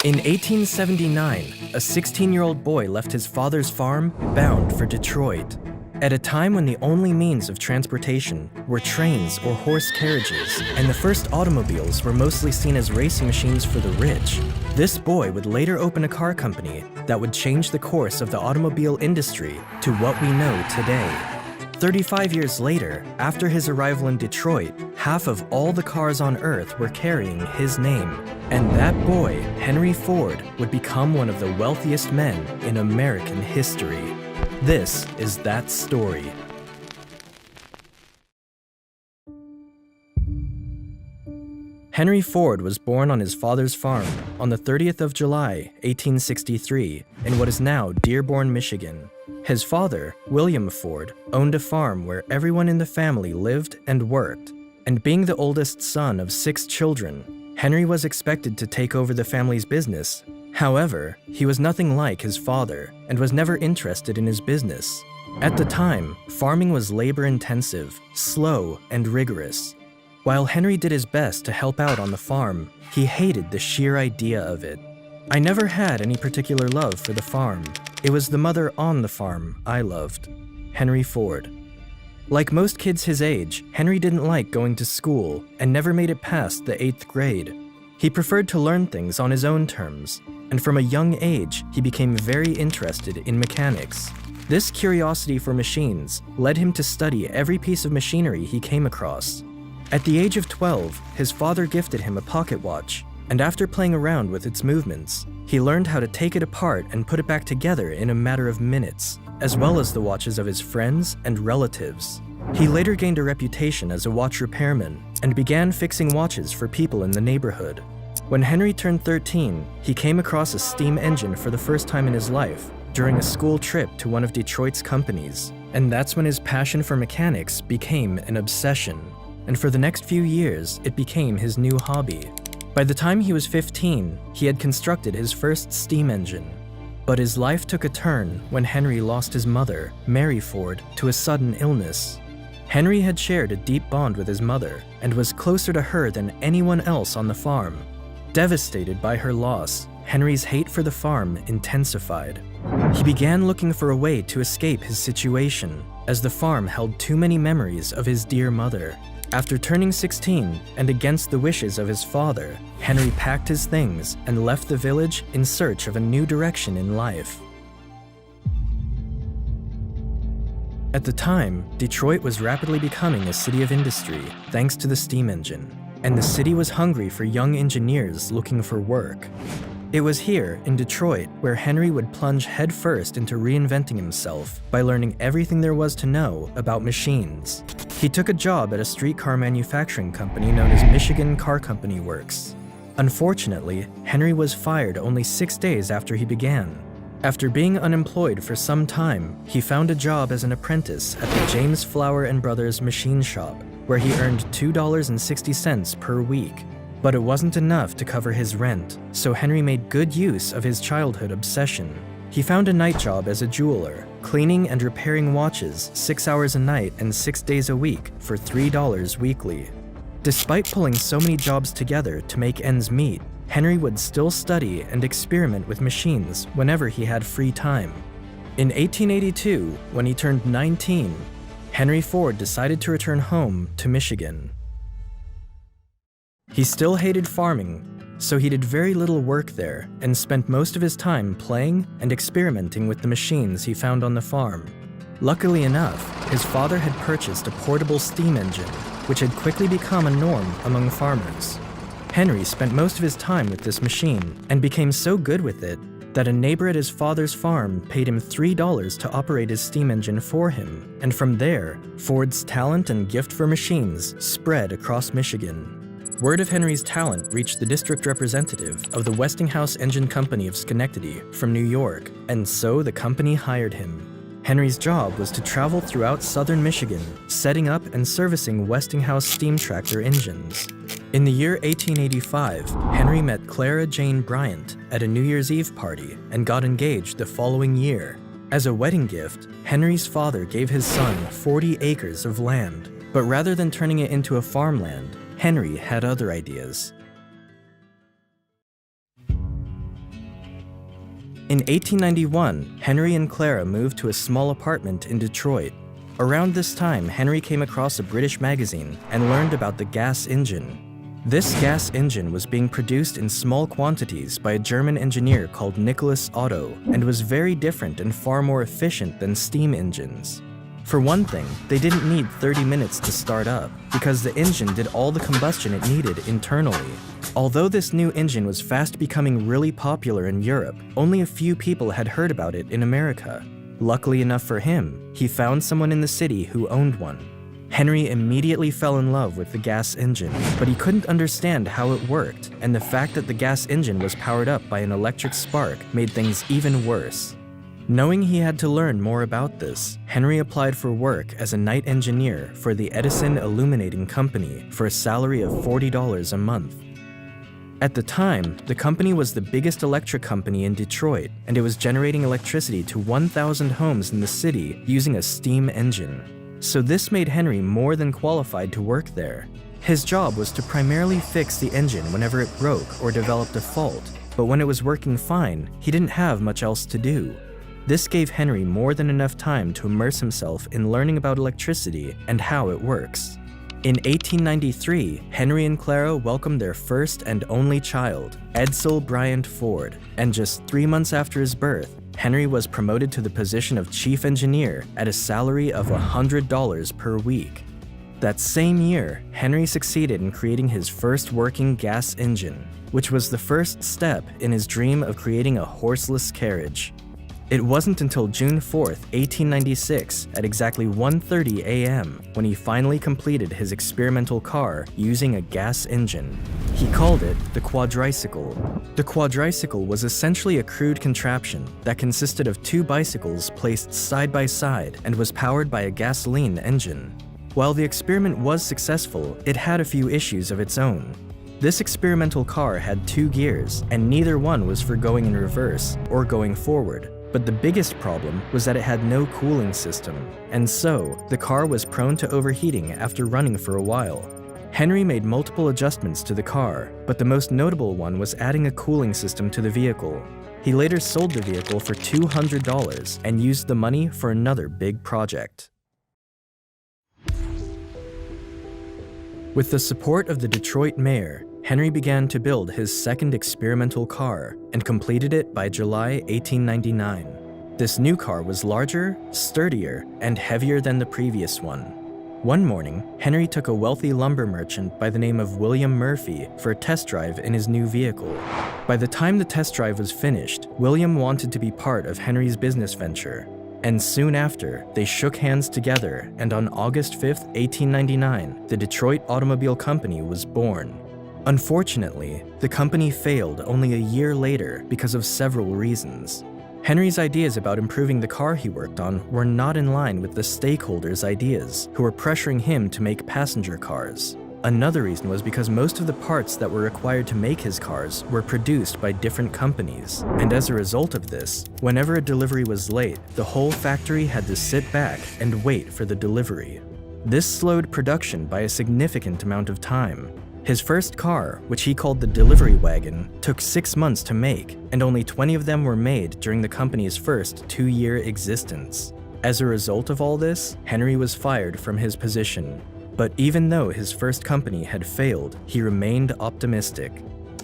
In 1879, a 16-year-old boy left his father's farm bound for Detroit. At a time when the only means of transportation were trains or horse carriages, and the first automobiles were mostly seen as racing machines for the rich, this boy would later open a car company that would change the course of the automobile industry to what we know today. 35 years later, after his arrival in Detroit, half of all the cars on Earth were carrying his name. And that boy, Henry Ford, would become one of the wealthiest men in American history. This is that story. Henry Ford was born on his father's farm on the 30th of July, 1863, in what is now Dearborn, Michigan. His father, William Ford, owned a farm where everyone in the family lived and worked. And being the oldest son of 6 children, Henry was expected to take over the family's business. However, he was nothing like his father and was never interested in his business. At the time, farming was labor-intensive, slow, and rigorous. While Henry did his best to help out on the farm, he hated the sheer idea of it. "I never had any particular love for the farm. It was the mother on the farm I loved." Henry Ford. Like most kids his age, Henry didn't like going to school and never made it past the 8th grade. He preferred to learn things on his own terms, and from a young age, he became very interested in mechanics. This curiosity for machines led him to study every piece of machinery he came across. At the age of 12, his father gifted him a pocket watch, and after playing around with its movements, he learned how to take it apart and put it back together in a matter of minutes, as well as the watches of his friends and relatives. He later gained a reputation as a watch repairman and began fixing watches for people in the neighborhood. When Henry turned 13, he came across a steam engine for the first time in his life during a school trip to one of Detroit's companies, and that's when his passion for mechanics became an obsession. And for the next few years, it became his new hobby. By the time he was 15, he had constructed his first steam engine. But his life took a turn when Henry lost his mother, Mary Ford, to a sudden illness. Henry had shared a deep bond with his mother and was closer to her than anyone else on the farm. Devastated by her loss, Henry's hate for the farm intensified. He began looking for a way to escape his situation, as the farm held too many memories of his dear mother. After turning 16, and against the wishes of his father, Henry packed his things and left the village in search of a new direction in life. At the time, Detroit was rapidly becoming a city of industry thanks to the steam engine, and the city was hungry for young engineers looking for work. It was here, in Detroit, where Henry would plunge headfirst into reinventing himself by learning everything there was to know about machines. He took a job at a streetcar manufacturing company known as Michigan Car Company Works. Unfortunately, Henry was fired only 6 days after he began. After being unemployed for some time, he found a job as an apprentice at the James Flower & Brothers machine shop, where he earned $2.60 per week. But it wasn't enough to cover his rent, so Henry made good use of his childhood obsession. He found a night job as a jeweler, cleaning and repairing watches 6 hours a night and 6 days a week for $3 weekly. Despite pulling so many jobs together to make ends meet, Henry would still study and experiment with machines whenever he had free time. In 1882, when he turned 19, Henry Ford decided to return home to Michigan. He still hated farming, so he did very little work there and spent most of his time playing and experimenting with the machines he found on the farm. Luckily enough, his father had purchased a portable steam engine, which had quickly become a norm among farmers. Henry spent most of his time with this machine and became so good with it that a neighbor at his father's farm paid him $3 to operate his steam engine for him, and from there, Ford's talent and gift for machines spread across Michigan. Word of Henry's talent reached the district representative of the Westinghouse Engine Company of Schenectady from New York, and so the company hired him. Henry's job was to travel throughout southern Michigan, setting up and servicing Westinghouse steam tractor engines. In the year 1885, Henry met Clara Jane Bryant at a New Year's Eve party and got engaged the following year. As a wedding gift, Henry's father gave his son 40 acres of land, but rather than turning it into a farmland, Henry had other ideas. In 1891, Henry and Clara moved to a small apartment in Detroit. Around this time, Henry came across a British magazine and learned about the gas engine. This gas engine was being produced in small quantities by a German engineer called Nicholas Otto and was very different and far more efficient than steam engines. For one thing, they didn't need 30 minutes to start up because the engine did all the combustion it needed internally. Although this new engine was fast becoming really popular in Europe, only a few people had heard about it in America. Luckily enough for him, he found someone in the city who owned one. Henry immediately fell in love with the gas engine, but he couldn't understand how it worked, and the fact that the gas engine was powered up by an electric spark made things even worse. Knowing he had to learn more about this, Henry applied for work as a night engineer for the Edison Illuminating Company for a salary of $40 a month. At the time, the company was the biggest electric company in Detroit, and it was generating electricity to 1,000 homes in the city using a steam engine. So this made Henry more than qualified to work there. His job was to primarily fix the engine whenever it broke or developed a fault, but when it was working fine, he didn't have much else to do. This gave Henry more than enough time to immerse himself in learning about electricity and how it works. In 1893, Henry and Clara welcomed their first and only child, Edsel Bryant Ford, and just 3 months after his birth, Henry was promoted to the position of chief engineer at a salary of $100 per week. That same year, Henry succeeded in creating his first working gas engine, which was the first step in his dream of creating a horseless carriage. It wasn't until June 4th, 1896, at exactly 1:30 a.m., when he finally completed his experimental car using a gas engine. He called it the quadricycle. The quadricycle was essentially a crude contraption that consisted of 2 bicycles placed side by side and was powered by a gasoline engine. While the experiment was successful, it had a few issues of its own. This experimental car had 2 gears, and neither one was for going in reverse or going forward. But the biggest problem was that it had no cooling system, and so the car was prone to overheating after running for a while. Henry made multiple adjustments to the car, but the most notable one was adding a cooling system to the vehicle. He later sold the vehicle for $200 and used the money for another big project. With the support of the Detroit mayor, Henry began to build his second experimental car and completed it by July 1899. This new car was larger, sturdier, and heavier than the previous one. One morning, Henry took a wealthy lumber merchant by the name of William Murphy for a test drive in his new vehicle. By the time the test drive was finished, William wanted to be part of Henry's business venture. And soon after, they shook hands together, and on August 5th, 1899, the Detroit Automobile Company was born. Unfortunately, the company failed only a year later because of several reasons. Henry's ideas about improving the car he worked on were not in line with the stakeholders' ideas, who were pressuring him to make passenger cars. Another reason was because most of the parts that were required to make his cars were produced by different companies, and as a result of this, whenever a delivery was late, the whole factory had to sit back and wait for the delivery. This slowed production by a significant amount of time. His first car, which he called the delivery wagon, took 6 months to make, and only 20 of them were made during the company's first 2-year existence. As a result of all this, Henry was fired from his position. But even though his first company had failed, he remained optimistic.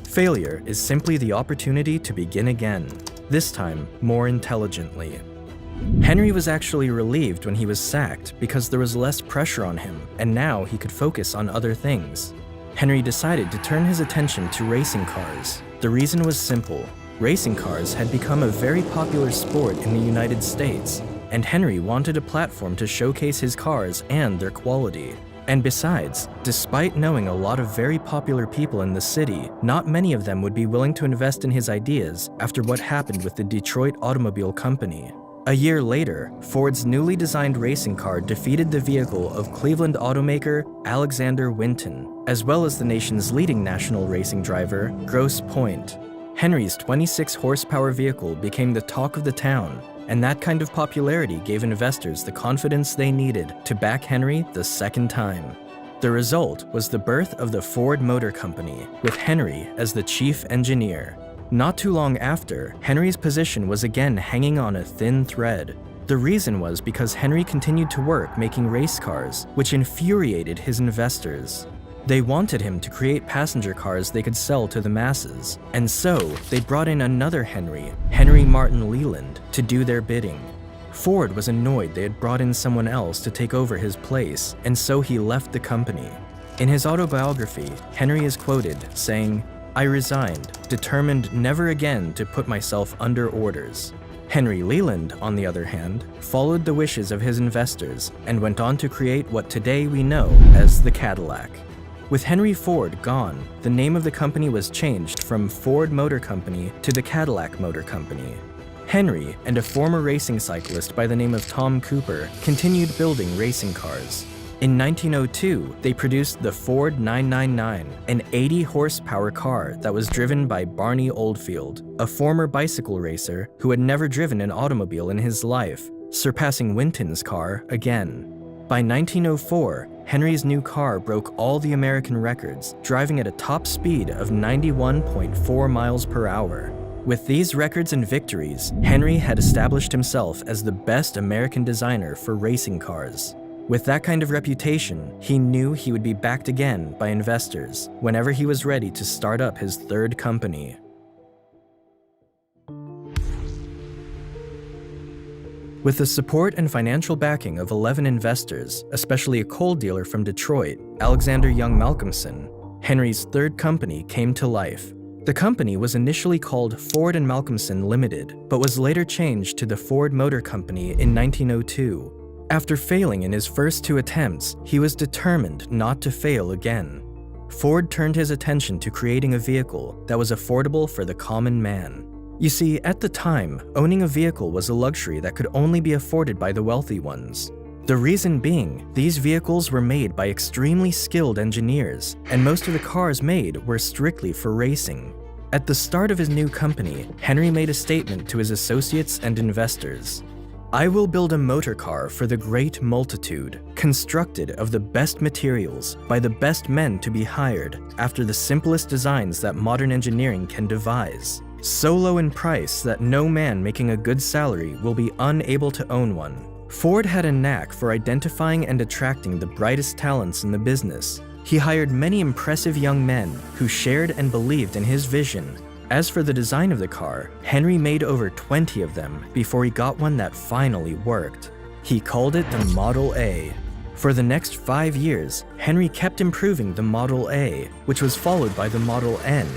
Failure is simply the opportunity to begin again, this time more intelligently. Henry was actually relieved when he was sacked because there was less pressure on him, and now he could focus on other things. Henry decided to turn his attention to racing cars. The reason was simple. Racing cars had become a very popular sport in the United States, and Henry wanted a platform to showcase his cars and their quality. And besides, despite knowing a lot of very popular people in the city, not many of them would be willing to invest in his ideas after what happened with the Detroit Automobile Company. A year later, Ford's newly designed racing car defeated the vehicle of Cleveland automaker Alexander Winton, as well as the nation's leading national racing driver, Grosse Pointe. Henry's 26-horsepower vehicle became the talk of the town, and that kind of popularity gave investors the confidence they needed to back Henry the second time. The result was the birth of the Ford Motor Company, with Henry as the chief engineer. Not too long after, Henry's position was again hanging on a thin thread. The reason was because Henry continued to work making race cars, which infuriated his investors. They wanted him to create passenger cars they could sell to the masses, and so they brought in another Henry, Henry Martin Leland, to do their bidding. Ford was annoyed they had brought in someone else to take over his place, and so he left the company. In his autobiography, Henry is quoted saying, "I resigned, determined never again to put myself under orders." Henry Leland, on the other hand, followed the wishes of his investors and went on to create what today we know as the Cadillac. With Henry Ford gone, the name of the company was changed from Ford Motor Company to the Cadillac Motor Company. Henry and a former racing cyclist by the name of Tom Cooper continued building racing cars. In 1902, they produced the Ford 999, an 80-horsepower car that was driven by Barney Oldfield, a former bicycle racer who had never driven an automobile in his life, surpassing Winton's car again. By 1904, Henry's new car broke all the American records, driving at a top speed of 91.4 miles per hour. With these records and victories, Henry had established himself as the best American designer for racing cars. With that kind of reputation, he knew he would be backed again by investors whenever he was ready to start up his third company. With the support and financial backing of 11 investors, especially a coal dealer from Detroit, Alexander Young Malcolmson, Henry's third company came to life. The company was initially called Ford & Malcolmson Limited, but was later changed to the Ford Motor Company in 1902. After failing in his first 2 attempts, he was determined not to fail again. Ford turned his attention to creating a vehicle that was affordable for the common man. You see, at the time, owning a vehicle was a luxury that could only be afforded by the wealthy ones. The reason being, these vehicles were made by extremely skilled engineers, and most of the cars made were strictly for racing. At the start of his new company, Henry made a statement to his associates and investors. "I will build a motor car for the great multitude, constructed of the best materials, by the best men to be hired, after the simplest designs that modern engineering can devise, so low in price that no man making a good salary will be unable to own one." Ford had a knack for identifying and attracting the brightest talents in the business. He hired many impressive young men who shared and believed in his vision. As for the design of the car, Henry made over 20 of them before he got one that finally worked. He called it the Model A. For the next 5 years, Henry kept improving the Model A, which was followed by the Model N.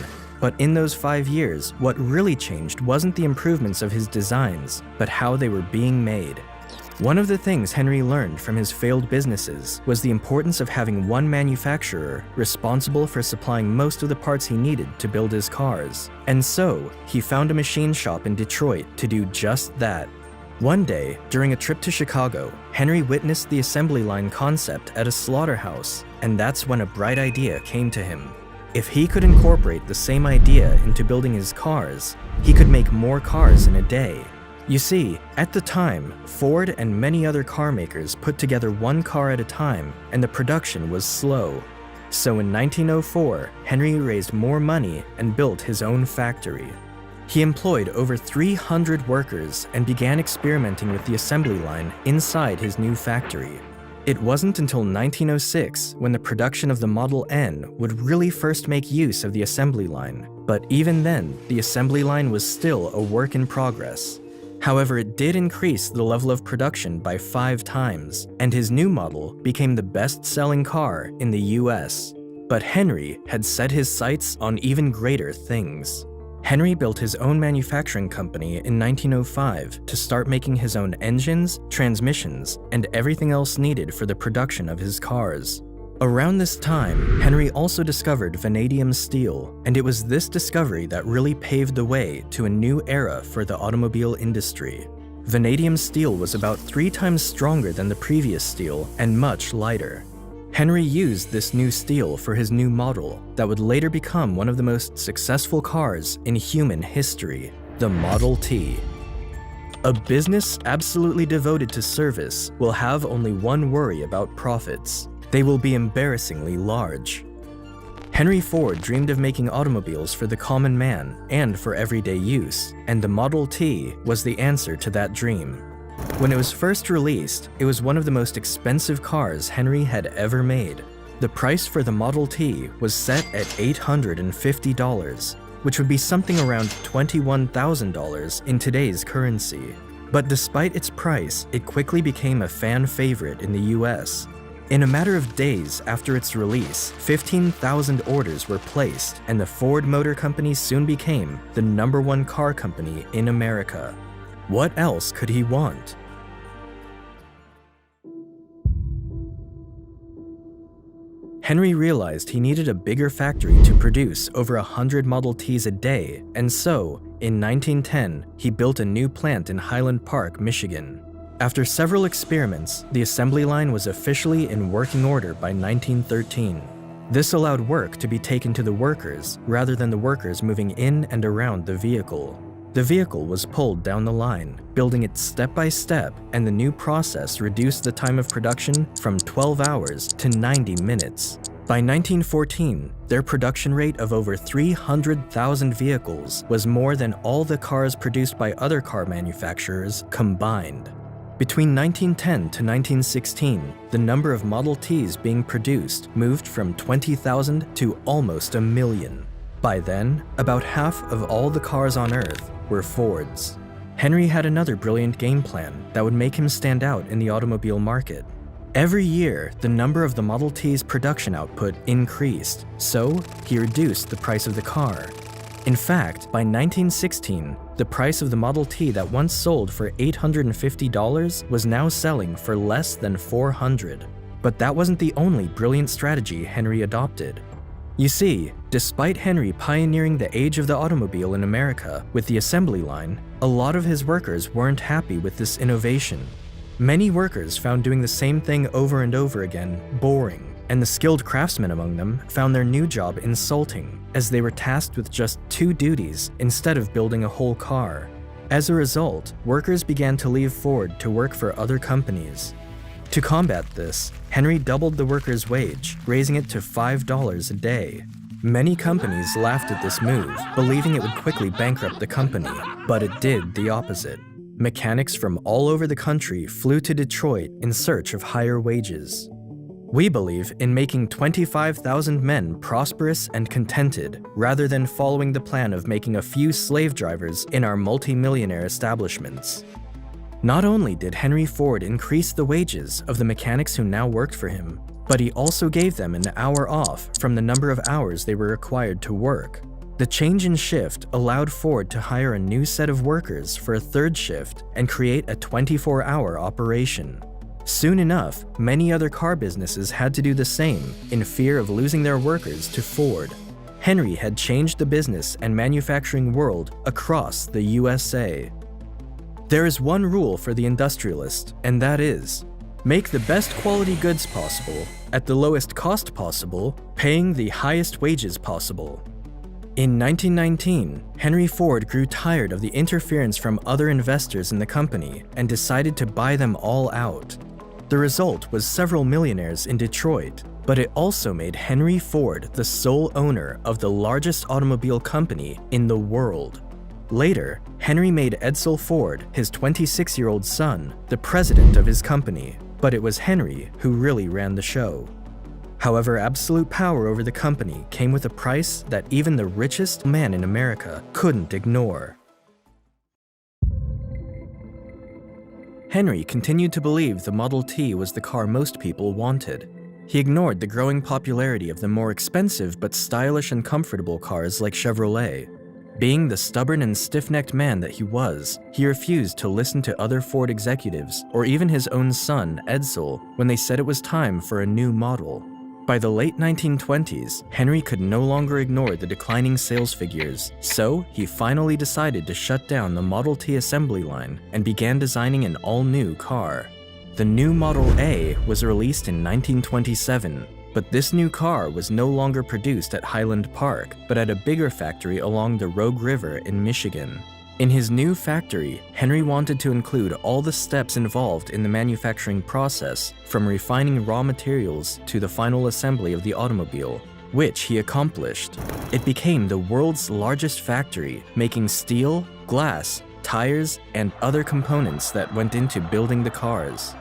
But in those 5 years, what really changed wasn't the improvements of his designs, but how they were being made. One of the things Henry learned from his failed businesses was the importance of having one manufacturer responsible for supplying most of the parts he needed to build his cars. And so, he found a machine shop in Detroit to do just that. One day, during a trip to Chicago, Henry witnessed the assembly line concept at a slaughterhouse, and that's when a bright idea came to him. If he could incorporate the same idea into building his cars, he could make more cars in a day. You see, at the time, Ford and many other car makers put together one car at a time, and the production was slow. So in 1904, Henry raised more money and built his own factory. He employed over 300 workers and began experimenting with the assembly line inside his new factory. It wasn't until 1906 when the production of the Model N would really first make use of the assembly line, but even then, the assembly line was still a work in progress. However, it did increase the level of production by 5 times, and his new model became the best-selling car in the US. But Henry had set his sights on even greater things. Henry built his own manufacturing company in 1905 to start making his own engines, transmissions, and everything else needed for the production of his cars. Around this time, Henry also discovered vanadium steel, and it was this discovery that really paved the way to a new era for the automobile industry. Vanadium steel was about 3 times stronger than the previous steel and much lighter. Henry used this new steel for his new model that would later become one of the most successful cars in human history, the Model T. A business absolutely devoted to service will have only one worry about profits. They will be embarrassingly large. Henry Ford dreamed of making automobiles for the common man and for everyday use, and the Model T was the answer to that dream. When it was first released, it was one of the most expensive cars Henry had ever made. The price for the Model T was set at $850, which would be something around $21,000 in today's currency. But despite its price, it quickly became a fan favorite in the US. In a matter of days after its release, 15,000 orders were placed, and the Ford Motor Company soon became the #1 car company in America. What else could he want? Henry realized he needed a bigger factory to produce over 100 Model Ts a day, and so, in 1910, he built a new plant in Highland Park, Michigan. After several experiments, the assembly line was officially in working order by 1913. This allowed work to be taken to the workers rather than the workers moving in and around the vehicle. The vehicle was pulled down the line, building it step by step, and the new process reduced the time of production from 12 hours to 90 minutes. By 1914, their production rate of over 300,000 vehicles was more than all the cars produced by other car manufacturers combined. Between 1910 to 1916, the number of Model Ts being produced moved from 20,000 to almost 1 million. By then, about half of all the cars on Earth were Fords. Henry had another brilliant game plan that would make him stand out in the automobile market. Every year, the number of the Model T's production output increased, so he reduced the price of the car. In fact, by 1916, the price of the Model T that once sold for $850 was now selling for less than $400. But that wasn't the only brilliant strategy Henry adopted. You see, despite Henry pioneering the age of the automobile in America with the assembly line, a lot of his workers weren't happy with this innovation. Many workers found doing the same thing over and over again boring, and the skilled craftsmen among them found their new job insulting, as they were tasked with just 2 duties instead of building a whole car. As a result, workers began to leave Ford to work for other companies. To combat this, Henry doubled the workers' wage, raising it to $5 a day. Many companies laughed at this move, believing it would quickly bankrupt the company, but it did the opposite. Mechanics from all over the country flew to Detroit in search of higher wages. We believe in making 25,000 men prosperous and contented, rather than following the plan of making a few slave drivers in our multi-millionaire establishments. Not only did Henry Ford increase the wages of the mechanics who now worked for him, but he also gave them an hour off from the number of hours they were required to work. The change in shift allowed Ford to hire a new set of workers for a third shift and create a 24-hour operation. Soon enough, many other car businesses had to do the same in fear of losing their workers to Ford. Henry had changed the business and manufacturing world across the USA. There is one rule for the industrialist, and that is, make the best quality goods possible, at the lowest cost possible, paying the highest wages possible. In 1919, Henry Ford grew tired of the interference from other investors in the company and decided to buy them all out. The result was several millionaires in Detroit, but it also made Henry Ford the sole owner of the largest automobile company in the world. Later, Henry made Edsel Ford, his 26-year-old son, the president of his company, but it was Henry who really ran the show. However, absolute power over the company came with a price that even the richest man in America couldn't ignore. Henry continued to believe the Model T was the car most people wanted. He ignored the growing popularity of the more expensive but stylish and comfortable cars like Chevrolet. Being the stubborn and stiff-necked man that he was, he refused to listen to other Ford executives or even his own son, Edsel, when they said it was time for a new model. By the late 1920s, Henry could no longer ignore the declining sales figures, so he finally decided to shut down the Model T assembly line and began designing an all-new car. The new Model A was released in 1927, but this new car was no longer produced at Highland Park, but at a bigger factory along the Rogue River in Michigan. In his new factory, Henry wanted to include all the steps involved in the manufacturing process, from refining raw materials to the final assembly of the automobile. which he accomplished. It became the world's largest factory, making steel, glass, tires, and other components that went into building the cars.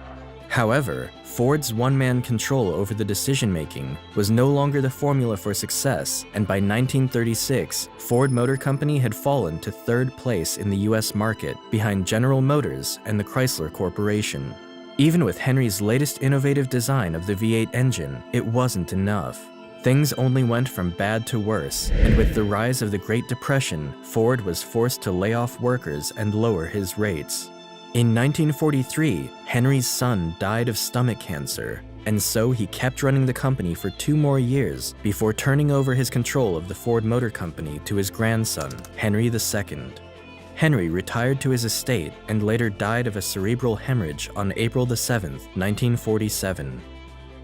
However, Ford's one-man control over the decision-making was no longer the formula for success, and by 1936, Ford Motor Company had fallen to third place in the US market, behind General Motors and the Chrysler Corporation. Even with Henry's latest innovative design of the V8 engine, it wasn't enough. Things only went from bad to worse, and with the rise of the Great Depression, Ford was forced to lay off workers and lower his rates. In 1943, Henry's son died of stomach cancer, and so he kept running the company for 2 more years before turning over his control of the Ford Motor Company to his grandson, Henry II. Henry retired to his estate and later died of a cerebral hemorrhage on April 7, 1947.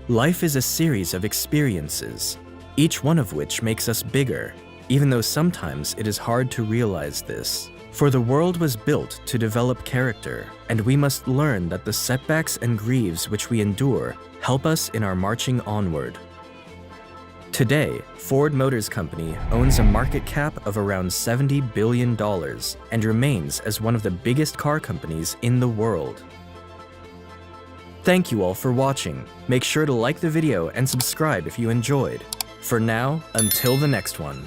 Life is a series of experiences, each one of which makes us bigger, even though sometimes it is hard to realize this. For the world was built to develop character, and we must learn that the setbacks and grieves which we endure help us in our marching onward. Today, Ford Motor Company owns a market cap of around $70 billion and remains as one of the biggest car companies in the world. Thank you all for watching. Make sure to like the video and subscribe if you enjoyed. For now, until the next one.